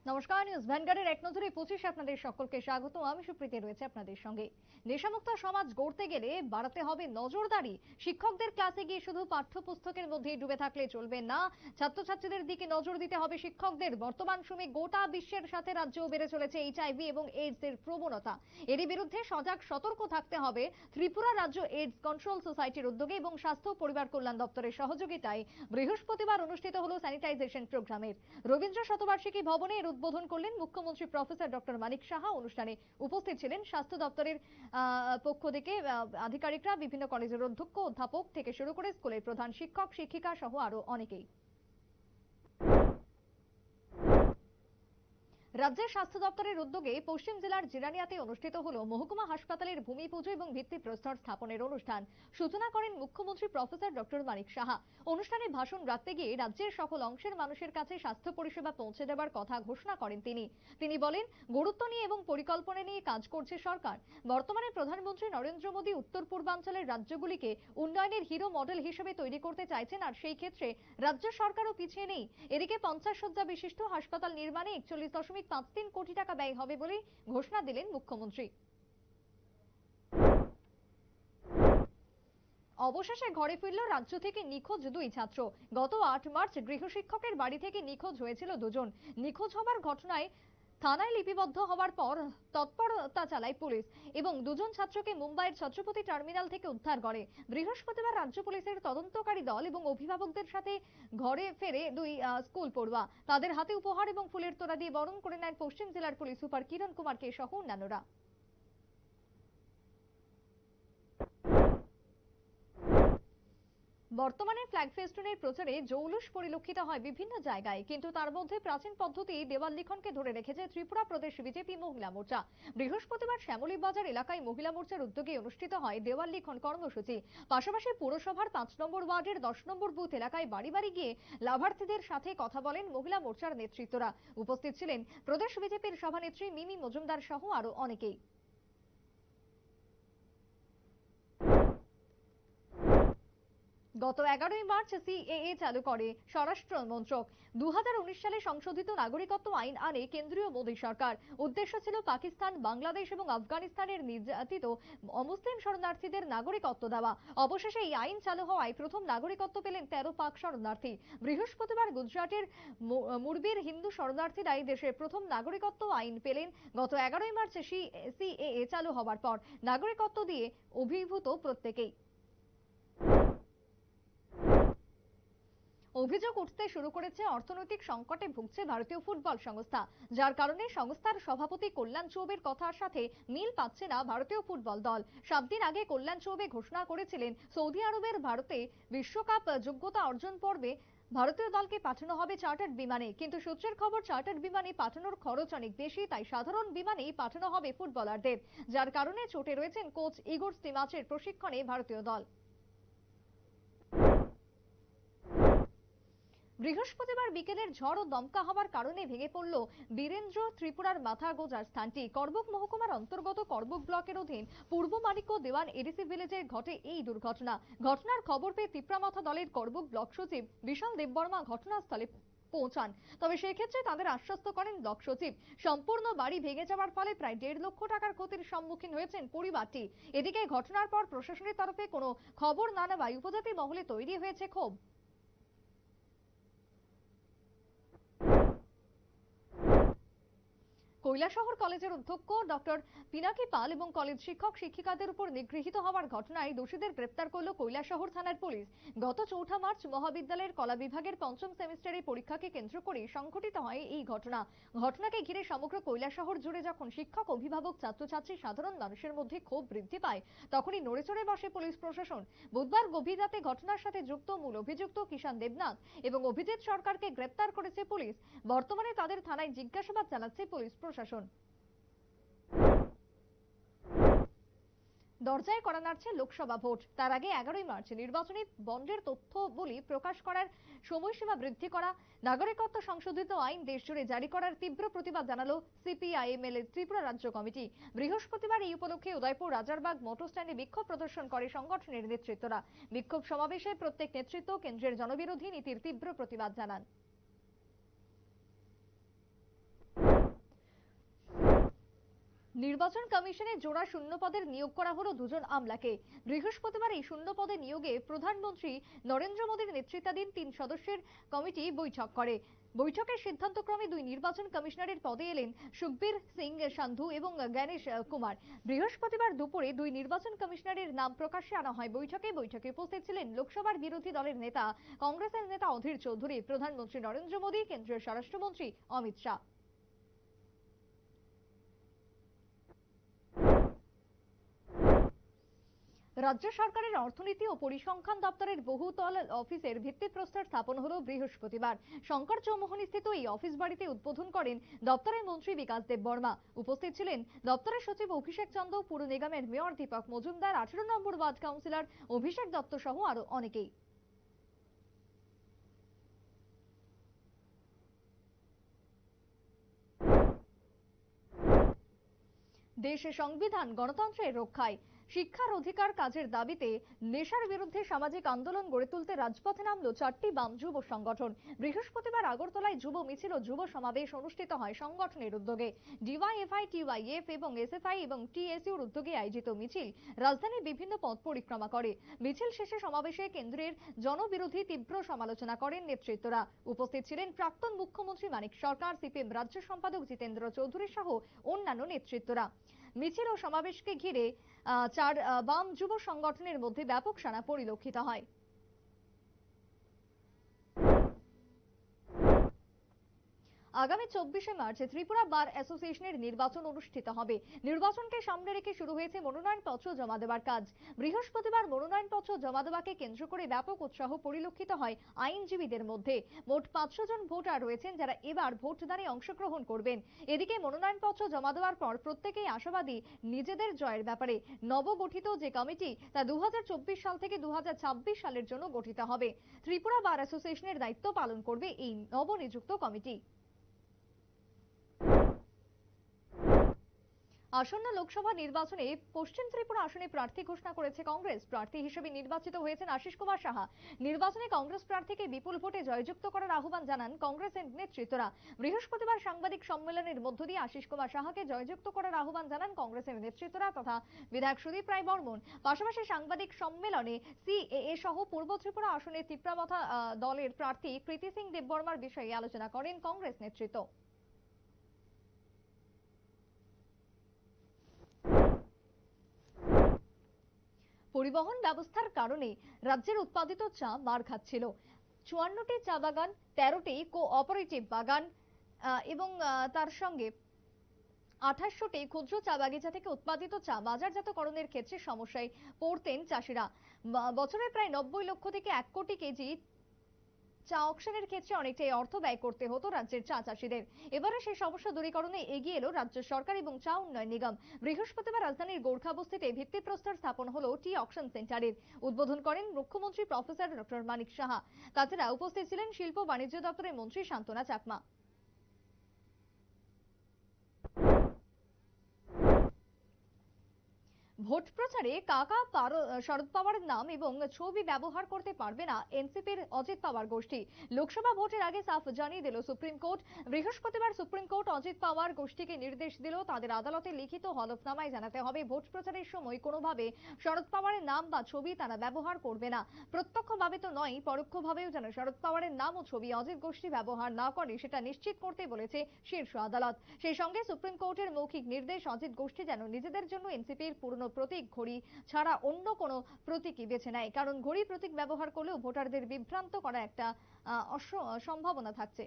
নমস্কার, নিউজ ভ্যানগার্ডের এক নজরে 25 আপনাদের সকলকে স্বাগত। আমি সুপ্রীতি রয়েছে আপনাদের সঙ্গে। নেশামুক্ত সমাজ গড়তে গেলে বাড়াতে হবে নজরদারি। শিক্ষকদের ক্লাসে গিয়ে শুধু পাঠ্যপুস্তকের মধ্যেই ডুবে থাকলে চলবে না, ছাত্রছাত্রীদের দিকে নজর দিতে হবে শিক্ষকদের। বর্তমান সময়ে গোটা বিশ্বের সাথে রাজ্যেও বেড়ে চলেছে এইচআইভি এবং এইডস এর প্রবণতা। এরই বিরুদ্ধে সজাগ সতর্ক থাকতে হবে। ত্রিপুরা রাজ্য এইডস কন্ট্রোল সোসাইটির উদ্যোগে এবং স্বাস্থ্য ও পরিবার কল্যাণ দপ্তরের সহযোগিতায় বৃহস্পতিবার অনুষ্ঠিত হলো স্যানিটাইজেশন প্রোগ্রামের রবীন্দ্র শতবার্ষিকী ভবনে এর উদ্বোধন করলেন মুখ্যমন্ত্রী প্রফেসর ডক্টর মানিক সাহা। অনুষ্ঠানে উপস্থিত ছিলেন স্বাস্থ্য দপ্তরের পক্ষ থেকে আধিকারিকরা, বিভিন্ন কলেজের অধ্যক্ষ অধ্যাপক থেকে শুরু করে স্কুলের প্রধান শিক্ষক শিক্ষিকা সহ আরো অনেকেই। রাজ্যের স্বাস্থ্য দপ্তরের উদ্যোগে পশ্চিম জেলার জিরানিয়াতে অনুষ্ঠিত হলো মহকুমা হাসপাতালের ভূমি পুজো এবং ভিত্তিপ্রস্তর স্থাপনের অনুষ্ঠান। সূচনা করেন মুখ্যমন্ত্রী প্রফেসর ডক্টর মানিক সাহা। অনুষ্ঠানে ভাষণ রাখতে গিয়ে রাজ্যের সকল অংশের মানুষের কাছে স্বাস্থ্য পরিষেবা পৌঁছে দেওয়ার কথা ঘোষণা করেন তিনি বলেন, গুরুত্ব নিয়ে এবং পরিকল্পনা নিয়ে কাজ করছে সরকার। বর্তমানে প্রধানমন্ত্রী নরেন্দ্র মোদী উত্তর পূর্বাঞ্চলের রাজ্যগুলিকে উন্নয়নের হিরো মডেল হিসেবে তৈরি করতে চাইছেন, আর সেই ক্ষেত্রে রাজ্য সরকারও পিছিয়ে নেই। এদিকে 50 শয্যা বিশিষ্ট হাসপাতাল নির্মাণে 41.53 কোটি টাকা ব্যয় হবে বলে ঘোষণা দিলেন মুখ্যমন্ত্রী। অবশেষে ঘরে ফিরল রাজ্য থেকে নিখোঁজ দুই ছাত্র। গত 8 মার্চ গৃহশিক্ষকের বাড়ি থেকে নিখোঁজ হয়েছিল দুজন। নিখোঁজ হবার ঘটনায় থানায় লিপিবদ্ধ হওয়ার পর তৎপরতা চালায় পুলিশ এবং দুজন ছাত্রকে মুম্বাইয়ের ছত্রপতি টার্মিনাল থেকে উদ্ধার করে। বৃহস্পতিবার রাজ্য পুলিশের তদন্তকারী দল এবং অভিভাবকদের সাথে ঘরে ফেরে দুই স্কুল পড়ুয়া। তাদের হাতে উপহার এবং ফুলের তোড়া দিয়ে বরণ করে নেন পশ্চিম জেলার পুলিশ সুপার কিরণ কুমার কে সহ অন্যান্যরা। বর্তমানে ফ্ল্যাগ ফেস্টুনের প্রচারে জৌলুস পরিলক্ষিত হয় বিভিন্ন জায়গায়, কিন্তু তার মধ্যে প্রাচীন পদ্ধতি দেওয়াল লিখনকে ধরে রেখেছে ত্রিপুরা প্রদেশ বিজেপি মহিলা মোর্চা। বৃহস্পতিবার শ্যামলী বাজার এলাকায় মহিলা মোর্চার উদ্যোগে অনুষ্ঠিত হয় দেওয়াল লিখন কর্মসূচি। পাশাপাশি পুরসভার 5 নম্বর ওয়ার্ডের 10 নম্বর বুথ এলাকায় বাড়ি বাড়ি গিয়ে লাভার্থীদের সাথে কথা বলেন মহিলা মোর্চার নেতৃত্বরা। উপস্থিত ছিলেন প্রদেশ বিজেপির সভানেত্রী মিমি মজুমদার সহ আরো অনেকেই। গত 11ই মার্চ সিএএ চালু করে স্বরাষ্ট্র মন্ত্রক। 2019 সালে সংশোধিত নাগরিকত্ব আইন আনে কেন্দ্রীয় মোদী সরকার। উদ্দেশ্য ছিল পাকিস্তান, বাংলাদেশ এবং আফগানিস্তানের নির্যাতিত অমুসলিম শরণার্থীদের নাগরিকত্ব দেওয়া। অবশেষে এই আইন চালু হওয়ায় প্রথম নাগরিকত্ব পেলেন 13 পাক শরণার্থী। বৃহস্পতিবার গুজরাটের মুরবির হিন্দু শরণার্থীরাই দেশের প্রথম নাগরিকত্ব আইন পেলেন। গত 11ই মার্চ সিএএ চালু হওয়ার পর নাগরিকত্ব দিয়ে অভিভূত প্রত্যেকেই। অভিযোগ উঠতে শুরু করেছে অর্থনৈতিক সংকটে ভুগছে ভারতীয় ফুটবল সংস্থা, যার কারণে সংস্থার সভাপতি কল্যাণ চৌবের কথার সাথে মিল পাচ্ছে না ভারতীয় ফুটবল দল। 7 দিন আগে কল্যাণ চৌবে ঘোষণা করেছিলেন সৌদি আরবের ভারতে বিশ্বকাপ যোগ্যতা অর্জন পর্বে ভারতীয় দলকে পাঠানো হবে চার্টার্ড বিমানে, কিন্তু সূত্রের খবর চার্টার্ড বিমানে পাঠানোর খরচ অনেক বেশি, তাই সাধারণ বিমানেই পাঠানো হবে ফুটবলারদের, যার কারণে চটে রয়েছেন কোচ ইগোর স্টিমাচের প্রশিক্ষণে ভারতীয় দল। বৃহস্পতিবার বিকেলের ঝড় ও দমকা হওয়ার কারণে ভেঙে পড়ল বীরেন্দ্র ত্রিপুরার মাথা গোজার স্থানটি। করবুক মহকুমার অন্তর্গত করবুক ব্লকের অধীন পূর্ব মানিক্য দেওয়ান এডিসি ভিলেজে ঘটে এই দুর্ঘটনা। ঘটনার খবর পেয়ে তিপ্রামাথা দলের করবুক ব্লক সচিব বিশাল দেববর্মা ঘটনাস্থলে পৌঁছান। তবে সেক্ষেত্রে তাদের আশ্বস্ত করেন ব্লক সচিব, সম্পূর্ণ বাড়ি ভেঙে যাওয়ার ফলে প্রায় 1.5 লক্ষ টাকার ক্ষতির সম্মুখীন হয়েছেন পরিবারটি। এদিকে ঘটনার পর প্রশাসনের তরফে কোনো খবর না নেওয়ায় উপজাতি মহলে তৈরি হয়েছে ক্ষোভ। কৈলাসহর কলেজের অধ্যক্ষ ডক্টর পিনাকি পাল এবং কলেজ শিক্ষক শিক্ষিকাদের উপর নিগৃহীত হওয়ার ঘটনায় দোষীদের গ্রেপ্তার করল কৈলাসহর থানার পুলিশ। গত 4 মার্চ মহাবিদ্যালয়ের কলা বিভাগের 5ম সেমিস্টারের পরীক্ষাকে কেন্দ্র করে সংঘটিত হয় এই ঘটনাকে ঘিরে সমগ্র কৈলাসহর জুড়ে যখন শিক্ষক, অভিভাবক, ছাত্রছাত্রী, সাধারণ মানুষের মধ্যে ক্ষোভ বৃদ্ধি পায়, তখনই নড়েচড়ে বসে পুলিশ প্রশাসন। বুধবার গভীর রাতে ঘটনার সাথে যুক্ত মূল অভিযুক্ত কিষান দেবনাথ এবং অভিজিৎ সরকারকে গ্রেপ্তার করেছে পুলিশ। বর্তমানে তাদের থানায় জিজ্ঞাসাবাদ চালাচ্ছে পুলিশ প্রশাসন। দরজায় কড়া নাড়ছে লোকসভা ভোট। তার আগে 11ই মার্চ নির্বাচনী বন্ডের তথ্যবলি প্রকাশ করার সময়সীমা বৃদ্ধি করা, নাগরিকত্ব সংশোধিত আইন দেশজুড়ে জারি করার তীব্র প্রতিবাদ জানালো সিপিআইএমএল এর ত্রিপুরা রাজ্য কমিটি। বৃহস্পতিবার এই উপলক্ষে উদয়পুর রাজারবাগ মোটর স্ট্যান্ডে বিক্ষোভ প্রদর্শন করে সংগঠনের নেতৃত্বরা। বিক্ষোভ সমাবেশে প্রত্যেক নেতৃত্ব কেন্দ্রের জনবিরোধী নীতির তীব্র প্রতিবাদ জানান। নির্বাচন কমিশনে জোড়া শূন্য পদের নিয়োগ করা হলো দুজন আমলাকে। বৃহস্পতিবার এই শূন্য পদে নিয়োগে প্রধানমন্ত্রী নরেন্দ্র মোদীর নেতৃত্বাধীন 3 সদস্যের কমিটি বৈঠক করে। বৈঠকের সিদ্ধান্তক্রমে দুই নির্বাচন কমিশনারের পদে এলেন সুখবীর সিং সান্ধু এবং গণেশ কুমার। বৃহস্পতিবার দুপুরে দুই নির্বাচন কমিশনারের নাম প্রকাশ্যে আনা হয়। বৈঠকে উপস্থিত ছিলেন লোকসভার বিরোধী দলের নেতা কংগ্রেসের নেতা অধীর চৌধুরী, প্রধানমন্ত্রী নরেন্দ্র মোদী, কেন্দ্রীয় স্বরাষ্ট্রমন্ত্রী অমিত শাহ। রাজ্য সরকারের অর্থনীতি ও পরিসংখ্যান দপ্তরের বহুতল অফিসের ভিত্তিপ্রস্তর স্থাপন হলো বৃহস্পতিবার। শঙ্কর চৌমুহনী স্থিত এই অফিস বাড়িতে উদ্বোধন করেন দপ্তরের মন্ত্রী বিকাশ দেব বর্মা। উপস্থিত ছিলেন দপ্তরের সচিব অভিষেক চন্দ, পুর নিগমের মেয়র দীপক মজুমদার, 18 নম্বর ওয়ার্ড কাউন্সিলর অভিষেক দত্ত সহ আরো অনেকেই। দেশে সংবিধান গণতন্ত্রের রক্ষায় শিক্ষার অধিকার কাজের দাবিতে নেশার বিরুদ্ধে সামাজিক আন্দোলন গড়ে তুলতে রাজপথে নামলো 4টি বাম যুব সংগঠন। বৃহস্পতিবার আগরতলায় যুব মিছিল ও যুব সমাবেশ অনুষ্ঠিত হয় সংগঠনের উদ্যোগে। ডিওয়াইএফআই, টিওয়াইএফ এবং এসএফআই এবং টিএসইউর উদ্যোগে আয়োজিত মিছিল রাজধানীর বিভিন্ন পথ পরিক্রমা করে। মিছিল শেষে সমাবেশে কেন্দ্রের জনবিরোধী তীব্র সমালোচনা করেন নেতৃত্বরা। উপস্থিত ছিলেন প্রাক্তন মুখ্যমন্ত্রী মানিক সরকার, সিপিএম রাজ্য সম্পাদক জিতেন্দ্র চৌধুরী সহ অন্যান্য নেতৃত্বরা। মিছিল ও সমাবেশকে ঘিরে 4 বাম যুব সংগঠনের মধ্যে ব্যাপক সাড়া পরিলক্ষিত হয়। আগামী 24শে মার্চ ত্রিপুরা বার অ্যাসোসিয়েশনের নির্বাচন অনুষ্ঠিত হবে। নির্বাচনকে সামনে রেখে শুরু হয়েছে মনোনয়নপত্র জমা দেওয়ার কাজ। বৃহস্পতিবার মনোনয়নপত্র জমা দেওয়াকে কেন্দ্র করে ব্যাপক উৎসাহ পরিলক্ষিত হয় আইনজীবীদের মধ্যে। মোট 500 জন ভোটার রয়েছেন যারা এবার ভোটদানে অংশগ্রহণ করবেন। এদিকে মনোনয়নপত্র জমা দেওয়ার পর প্রত্যেকেই আশাবাদী নিজেদের জয়ের ব্যাপারে। নবগঠিত যে কমিটি তা 2024 সাল থেকে 2026 সালের জন্য গঠিত হবে। ত্রিপুরা বার অ্যাসোসিয়েশনের দায়িত্ব পালন করবে এই নবনিযুক্ত কমিটি। আসন্ন লোকসভা নির্বাচনে পশ্চিম ত্রিপুরা আসনে প্রার্থী ঘোষণা করেছে কংগ্রেস। প্রার্থী হিসেবে নির্বাচিত হয়েছেন আশিস কুমার সাহা। নির্বাচনে কংগ্রেস প্রার্থীকে বিপুল ভোটে জয়যুক্ত করার আহ্বান জানান কংগ্রেসের নেতৃত্বরা। বৃহস্পতিবার সাংবাদিক সম্মেলনের মধ্য দিয়ে আশিস কুমার সাহাকে জয়যুক্ত করার আহ্বান জানান কংগ্রেসের নেতৃত্বরা তথা বিধায়ক সুদীপ রায় বর্মন। পাশাপাশি সাংবাদিক সম্মেলনে সিএএ সহ পূর্ব ত্রিপুরা আসনের তিপ্রামথা দলের প্রার্থী কৃতি সিং দেববর্মার বিষয়ে আলোচনা করেন কংগ্রেস নেতৃত্ব। পরিবহন ব্যবস্থার কারণে রাজ্যের উৎপাদিত চা মার খাচ্ছিল। 54টি চা বাগান, 13টি কোঅপারেটিভ বাগান এবং তার সঙ্গে 2800টি ক্ষুদ্র চা বাগিচা থেকে উৎপাদিত চা বাজারজাতকরণের ক্ষেত্রে সমস্যায় পড়তেন চাষিরা। বছরে প্রায় 90 লক্ষ থেকে 1 কোটি কেজি চা অকশনের ক্ষেত্রে অনেকটাই অর্থ ব্যয় করতে হতো রাজ্যের চা চাষিদের। এবারে সেই সমস্যা দূরীকরণে এগিয়ে এলো রাজ্য সরকার এবং চা উন্নয়ন নিগম। বৃহস্পতিবার রাজধানীর গোর্খাবস্তিতে ভিত্তিপ্রস্তর স্থাপন হলো টি অকশন সেন্টারের। উদ্বোধন করেন মুখ্যমন্ত্রী প্রফেসর ডক্টর মানিক সাহা। তাছাড়া উপস্থিত ছিলেন শিল্প বাণিজ্য দপ্তরের মন্ত্রী শান্তনা চাকমা। ভোট প্রচারে কাকা শরদ পাওয়ারের নাম এবং ছবি ব্যবহার করতে পারবে না এনসিপির অজিত পাওয়ার গোষ্ঠী। লোকসভা ভোটের আগে সাফ জানিয়ে দিল সুপ্রিম কোর্ট। বৃহস্পতিবার সুপ্রিম কোর্ট অজিত পাওয়ার গোষ্ঠীকে নির্দেশ দিল তাদের আদালতে লিখিত হলফনামায় জানাতে হবে ভোট প্রচারের সময় কোনোভাবে শরদ পাওয়ারের নাম বা ছবি তারা ব্যবহার করবে না। প্রত্যক্ষভাবে তো নয়, পরোক্ষভাবেও যেন শরদ পাওয়ারের নাম ও ছবি অজিত গোষ্ঠী ব্যবহার না করে সেটা নিশ্চিত করতে বলেছে শীর্ষ আদালত। সেই সঙ্গে সুপ্রিম কোর্টের মৌখিক নির্দেশ অজিত গোষ্ঠী যেন নিজেদের জন্য এনসিপির পুরনো প্রতীক ঘড়ি ছাড়া অন্য কোনো প্রতীকই বেছে নেয়, কারণ ঘড়ি প্রতীক ব্যবহার করলেও ভোটারদের বিভ্রান্ত করা একটা সম্ভাবনা থাকছে।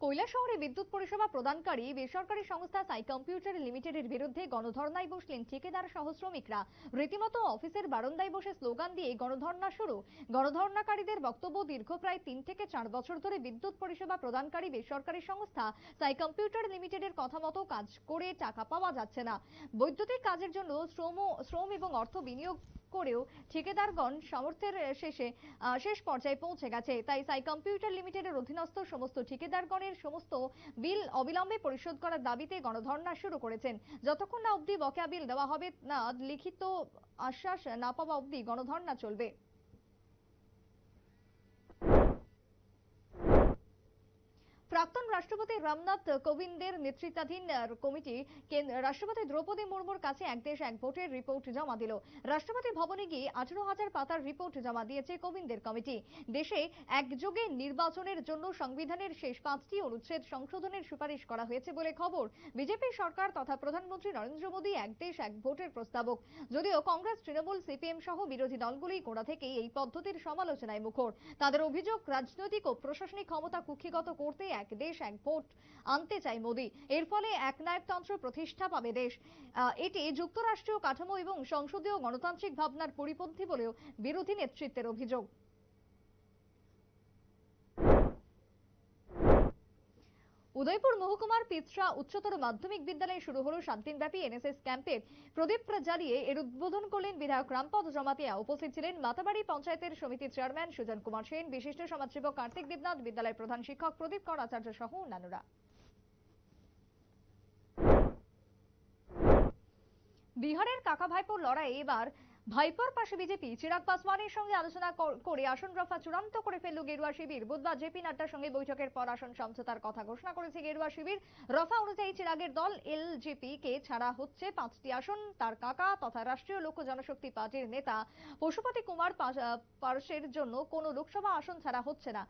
কৈলাসহরে বিদ্যুৎ পরিষেবা প্রদানকারী বেসরকারি সংস্থা সাই কম্পিউটার লিমিটেডের বিরুদ্ধে গণধর্নায় বসলেন ঠিকাদার সহ শ্রমিকরা। রীতিমতো অফিসের বারান্দায় বসে স্লোগান দিয়ে গণধর্না শুরু। গণধর্নাকারীদের বক্তব্য, দীর্ঘ প্রায় 3 থেকে 4 বছর ধরে বিদ্যুৎ পরিষেবা প্রদানকারী বেসরকারি সংস্থা সাই কম্পিউটার লিমিটেডের কথা মতো কাজ করে টাকা পাওয়া যাচ্ছে না। বৈদ্যুতিক কাজের জন্য শ্রম এবং অর্থ বিনিয়োগ করেও ঠিকাদারগণ সামর্থ্যের শেষ পর্যায়ে পৌঁছে গেছে। তাই সাই কম্পিউটার লিমিটেডের অধীনস্থ সমস্ত ঠিকাদারগণের সমস্ত বিল অবিলম্বে পরিশোধ করার দাবিতে গণধর্ণা শুরু করেছেন। যতক্ষণ না অবধি বকেয়া বিল দেওয়া হবে না, লিখিত আশ্বাস না পাওয়া অবধি গণধর্ণা চলবে। রাষ্ট্রপতি রামনাথ কোবিন্দের নেতৃত্বাধীন কমিটি রাষ্ট্রপতি দ্রৌপদী মুর্মুর কাছে এক দেশ এক ভোটের রিপোর্ট জমা দিল। রাষ্ট্রপতি ভবনে গিয়ে 18,000 পাতার রিপোর্ট জমা দিয়েছে কোবিন্দের কমিটি। দেশে একযোগে নির্বাচনের জন্য সংবিধানের শেষ 5টি অনুচ্ছেদ সংশোধনের সুপারিশ করা হয়েছে বলে খবর। বিজেপি সরকার তথা প্রধানমন্ত্রী নরেন্দ্র মোদী এক দেশ এক ভোটের প্রস্তাবক। যদিও কংগ্রেস, তৃণমূল, সিপিএম সহ বিরোধী দলগুলি গোড়া থেকেই এই পদ্ধতির সমালোচনায় মুখর। তাদের অভিযোগ, রাজনৈতিক ও প্রশাসনিক ক্ষমতা কুক্ষিগত করতে এক দেশ এক ভোট আনতে চায় মোদী। এর ফলে একনায়কতন্ত্র প্রতিষ্ঠা পাবে দেশ। এটি যুক্তরাষ্ট্রীয় কাঠামো এবং সংসদীয় গণতান্ত্রিক ভাবনার পরিপন্থী বলেও বিরোধী নেতৃত্বের অভিযোগ। উদয়পুর মহকুমার পিত্রা উচ্চতর মাধ্যমিক বিদ্যালয়ে শুরু হলো 7 দিনব্যাপী এনএসএস ক্যাম্পের। প্রদীপ জ্বালিয়ে এর উদ্বোধন করলেন বিধায়ক রামপদ জমাতিয়া। উপস্থিত ছিলেন মাতাবাড়ি পঞ্চায়েতের সমিতির চেয়ারম্যান সুজন কুমার সেন, বিশিষ্ট সমাজসেবক কার্তিক দেবনাথ, বিদ্যালয়ের প্রধান শিক্ষক প্রদীপ কর আচার্য সহ অন্যান্যরা। বিহারের কাকা ভাইপোর লড়াইয়ে এবার ভাইপোর পাশে বিজেপি। চিরাগ পাসওয়ানের সঙ্গে আলোচনা করে আসন রফা চূড়ান্ত করে ফেলল গেরুয়া শিবির। বুধবার জেপি নাড্ডার সঙ্গে বৈঠকের পর আসন সমঝোতার কথা ঘোষণা করেছে গেরুয়া শিবির। রফা অনুযায়ী চিরাগের দল এলজেপি কে ছাড়া হচ্ছে 5টি আসন। তার কাকা তথা রাষ্ট্রীয় লোক জনশক্তি পার্টির নেতা পশুপতি কুমার পারসের জন্য কোনো লোকসভা আসন ছাড়া হচ্ছে না।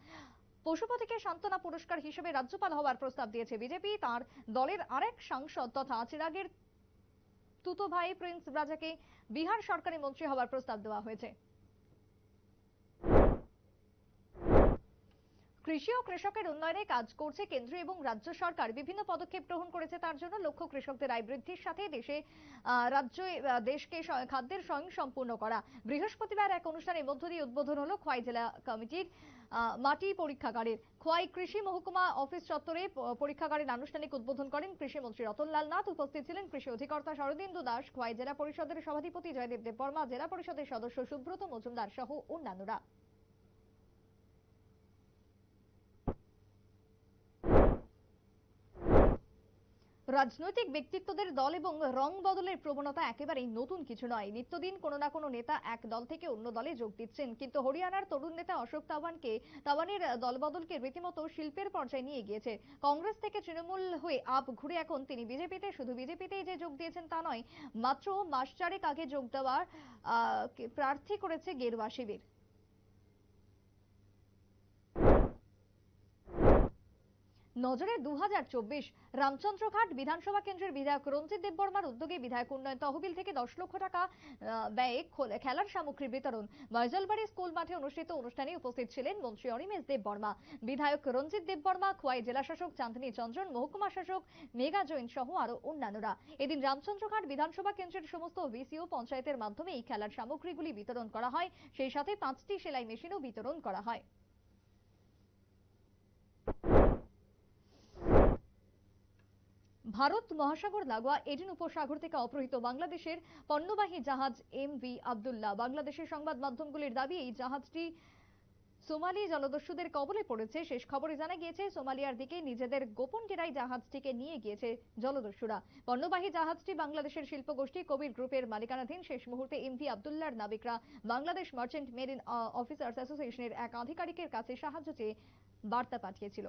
পশুপতিকে সান্ত্বনা পুরস্কার হিসেবে রাজ্যপাল হওয়ার প্রস্তাব দিয়েছে বিজেপি। তার দলের আরেক সাংসদ তথা চিরাগের তুতো ভাই প্রিন্স রাজাকে বিহার সরকারি মন্ত্রী হওয়ার প্রস্তাব দেওয়া হয়েছে। কৃষি ও কৃষকের উন্নয়নে কাজ করছে কেন্দ্র এবং রাজ্য সরকার। বিভিন্ন পদক্ষেপ গ্রহণ করেছে। তার জন্য লক্ষ্য কৃষকদের আয় বৃদ্ধির সাথে দেশকে খাদ্যের স্বয়ংসম্পূর্ণ করা। বৃহস্পতিবার এক অনুষ্ঠানের মধ্য দিয়ে উদ্বোধন হলো খোয়াই জেলা কমিটির মাটি পরীক্ষাগারের। খোয়াই কৃষি মহকুমা অফিস চত্বরে পরীক্ষাগারের আনুষ্ঠানিক উদ্বোধন করেন কৃষিমন্ত্রী রতনলাল নাথ। উপস্থিত ছিলেন কৃষি অধিকর্তা শরদিন্দু দাস, খোয়াই জেলা পরিষদের সভাধিপতি জয়দেব দেববর্মা, জেলা পরিষদের সদস্য সুব্রত মজুমদার সহ অন্যান্যরা। রাজনৈতিক ব্যক্তিত্বদের দল এবং রং বদলের প্রবণতা একেবারেই নতুন কিছু নয়। নিত্যদিন কোনো না কোনো নেতা এক দল থেকে অন্য দলে যোগ দিচ্ছেন। কিন্তু হরিয়ানার তরুণ নেতা অশোক তাওয়ানের দলবদলকে রীতিমতো শিল্পের পর্যায়ে নিয়ে গিয়েছে। কংগ্রেস থেকে তৃণমূল হয়ে আপ ঘুরে এখন তিনি বিজেপিতে। শুধু বিজেপিতেই যে যোগ দিয়েছেন তা নয়, মাত্র মাস চারেক আগে যোগ দেওয়ার প্রার্থী করেছে গেরুয়া শিবির। নজরে 2024 রামচন্দ্রঘাট বিধানসভা কেন্দ্রের বিধায়ক রঞ্জিত দেববর্মার উদ্যোগে বিধায়ক উন্নয়ন তহবিল থেকে 10 লক্ষ টাকা ব্যয়ে খেলার সামগ্রী বিতরণ। ময়জলবাড়ি স্কুল মাঠে অনুষ্ঠিত অনুষ্ঠানে উপস্থিত ছিলেন মন্ত্রী অনিমেষ দেববর্মা, বিধায়ক রঞ্জিত দেববর্মা, খোয়াই জেলা শাসক চাঁদনী চন্দ্রন, মহকুমা শাসক মেঘা জৈন সহ আরো অন্যান্যরা। এদিন রামচন্দ্রঘাট বিধানসভা কেন্দ্রের সমস্ত ভিসিও পঞ্চায়েতের মাধ্যমে এই খেলার সামগ্রীগুলি বিতরণ করা হয়। সেই সাথে 5টি সেলাই মেশিনও বিতরণ করা হয়। ভারত মহাসাগর লাগোয়া এডেন উপসাগর থেকে অপহৃত বাংলাদেশের পণ্যবাহী জাহাজ এমভি আব্দুল্লাহ। বাংলাদেশের সংবাদ মাধ্যমগুলির দাবি, এই জাহাজটি সোমালি জলদস্যুদের কবলে পড়েছে। শেষ খবরে জানা গিয়েছে, সোমালিয়ার দিকে নিজেদের গোপন ডেরায় জাহাজটিকে নিয়ে গিয়েছে জলদস্যুরা। পণ্যবাহী জাহাজটি বাংলাদেশের শিল্পগোষ্ঠী কবির গ্রুপের মালিকানাধীন। শেষ মুহূর্তে এমভি আব্দুল্লাহর নাবিকরা বাংলাদেশ মার্চেন্ট মেরিন অফিসার্স অ্যাসোসিয়েশনের এক আধিকারিকের কাছে সাহায্য চেয়ে বার্তা পাঠিয়েছিল।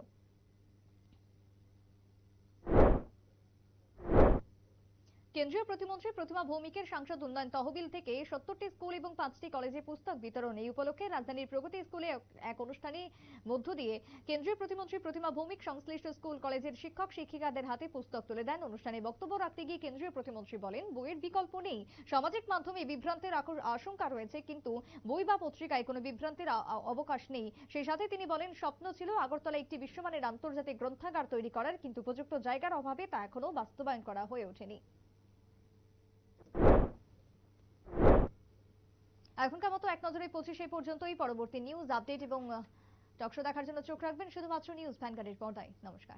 কেন্দ্রীয় প্রতিমন্ত্রী প্রতিমা ভৌমিকের সাংসদ উন্নয়ন তহবিল থেকে 70টি স্কুল এবং 5টি কলেজে পুস্তক বিতরণ। এই উপলক্ষে রাজধানীর প্রগতি স্কুলে এক অনুষ্ঠানে মধ্য দিয়ে কেন্দ্রীয় প্রতিমন্ত্রী প্রতিমা ভৌমিক সংশ্লিষ্ট স্কুল কলেজের শিক্ষক শিক্ষিকাদের হাতে পুস্তক তুলে দেন। অনুষ্ঠানে বক্তব্য রাখতে গিয়ে কেন্দ্রীয় প্রতিমন্ত্রী বলেন, বইয়ের বিকল্প নেই। সামাজিক মাধ্যমে বিভ্রান্তের আশঙ্কা রয়েছে, কিন্তু বই বা পত্রিকায় কোনো বিভ্রান্তির অবকাশ নেই। সেই সাথে তিনি বলেন, স্বপ্ন ছিল আগরতলা একটি বিশ্বমানের আন্তর্জাতিক গ্রন্থাগার তৈরি করার, কিন্তু উপযুক্ত জায়গার অভাবে তা এখনো বাস্তবায়ন করা হয়ে ওঠেনি। এখনকার মতো এক নজরে 25 পর্যন্তই। পরবর্তী নিউজ আপডেট এবং টকশো দেখার জন্য চোখ রাখবেন শুধুমাত্র নিউজ ভ্যানগার্ডের পর্দায়। নমস্কার।